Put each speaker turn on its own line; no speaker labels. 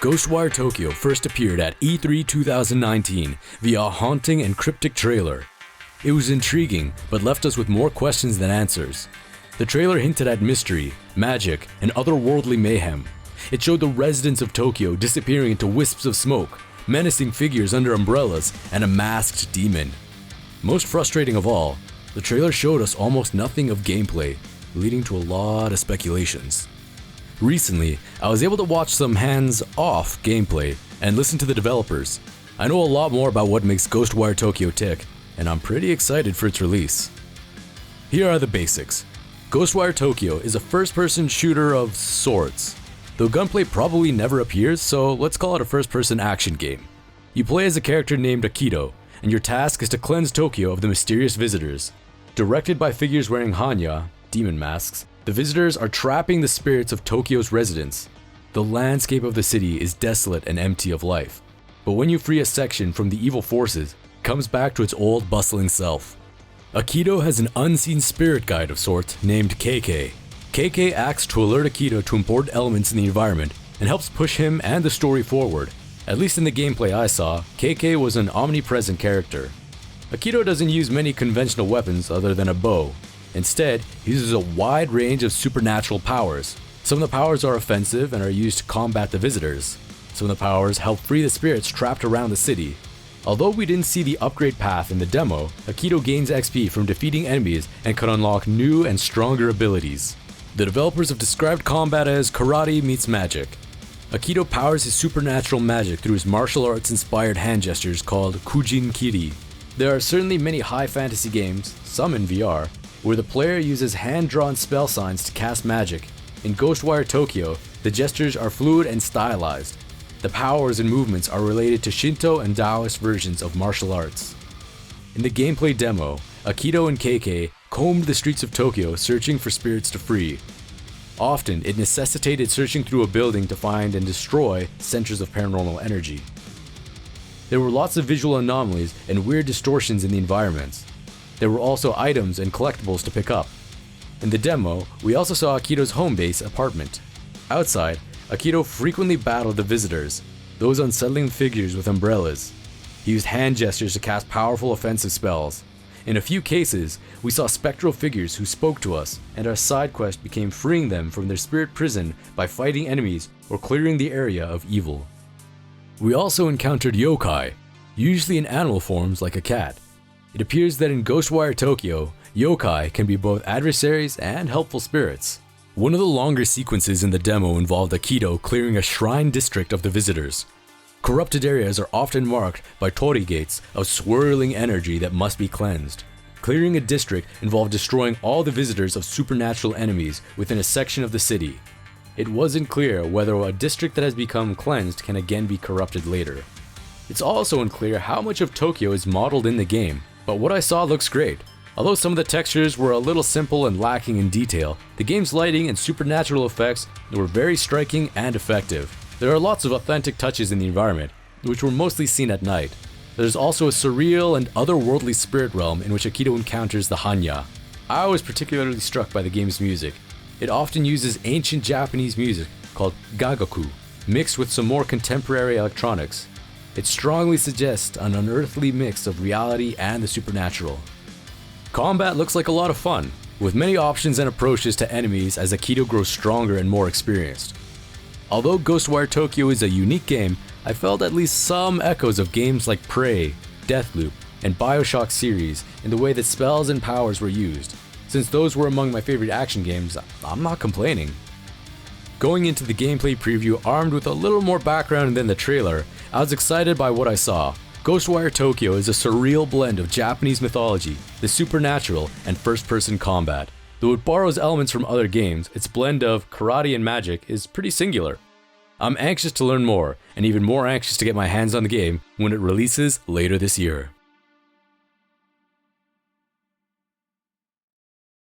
Ghostwire Tokyo first appeared at E3 2019 via a haunting and cryptic trailer. It was intriguing, but left us with more questions than answers. The trailer hinted at mystery, magic, and otherworldly mayhem. It showed the residents of Tokyo disappearing into wisps of smoke, menacing figures under umbrellas, and a masked demon. Most frustrating of all, the trailer showed us almost nothing of gameplay, leading to a lot of speculations. Recently, I was able to watch some hands-off gameplay and listen to the developers. I know a lot more about what makes Ghostwire Tokyo tick, and I'm pretty excited for its release. Here are the basics. Ghostwire Tokyo is a first-person shooter of sorts, though gunplay probably never appears, so let's call it a first-person action game. You play as a character named Akito, and your task is to cleanse Tokyo of the mysterious visitors. Directed by figures wearing hanya, demon masks, the visitors are trapping the spirits of Tokyo's residents. The landscape of the city is desolate and empty of life, but when you free a section from the evil forces, it comes back to its old bustling self. Akito has an unseen spirit guide of sorts named KK. KK acts to alert Akito to important elements in the environment and helps push him and the story forward. At least in the gameplay I saw, KK was an omnipresent character. Akito doesn't use many conventional weapons other than a bow. Instead, he uses a wide range of supernatural powers. Some of the powers are offensive and are used to combat the visitors. Some of the powers help free the spirits trapped around the city. Although we didn't see the upgrade path in the demo, Akito gains XP from defeating enemies and can unlock new and stronger abilities. The developers have described combat as karate meets magic. Akito powers his supernatural magic through his martial arts inspired hand gestures called Kujin Kiri. There are certainly many high fantasy games, some in VR, where the player uses hand-drawn spell signs to cast magic. In Ghostwire Tokyo, the gestures are fluid and stylized. The powers and movements are related to Shinto and Taoist versions of martial arts. In the gameplay demo, Akito and KK combed the streets of Tokyo searching for spirits to free. Often, it necessitated searching through a building to find and destroy centers of paranormal energy. There were lots of visual anomalies and weird distortions in the environments. There were also items and collectibles to pick up. In the demo, we also saw Akito's home base apartment. Outside, Akito frequently battled the visitors, those unsettling figures with umbrellas. He used hand gestures to cast powerful offensive spells. In a few cases, we saw spectral figures who spoke to us, and our side quest became freeing them from their spirit prison by fighting enemies or clearing the area of evil. We also encountered yokai, usually in animal forms like a cat. It appears that in Ghostwire Tokyo, yokai can be both adversaries and helpful spirits. One of the longer sequences in the demo involved Akito clearing a shrine district of the visitors. Corrupted areas are often marked by torii gates of swirling energy that must be cleansed. Clearing a district involved destroying all the visitors of supernatural enemies within a section of the city. It wasn't clear whether a district that has become cleansed can again be corrupted later. It's also unclear how much of Tokyo is modeled in the game, but what I saw looks great. Although some of the textures were a little simple and lacking in detail, the game's lighting and supernatural effects were very striking and effective. There are lots of authentic touches in the environment, which were mostly seen at night. There's also a surreal and otherworldly spirit realm in which Akito encounters the hanya. I was particularly struck by the game's music. It often uses ancient Japanese music called gagaku, mixed with some more contemporary electronics. It strongly suggests an unearthly mix of reality and the supernatural. Combat looks like a lot of fun, with many options and approaches to enemies as Akito grows stronger and more experienced. Although Ghostwire Tokyo is a unique game, I felt at least some echoes of games like Prey, Deathloop, and Bioshock series in the way that spells and powers were used. Since those were among my favorite action games, I'm not complaining. Going into the gameplay preview armed with a little more background than the trailer, I was excited by what I saw. Ghostwire Tokyo is a surreal blend of Japanese mythology, the supernatural, and first-person combat. Though it borrows elements from other games, its blend of karate and magic is pretty singular. I'm anxious to learn more, and even more anxious to get my hands on the game when it releases later this year.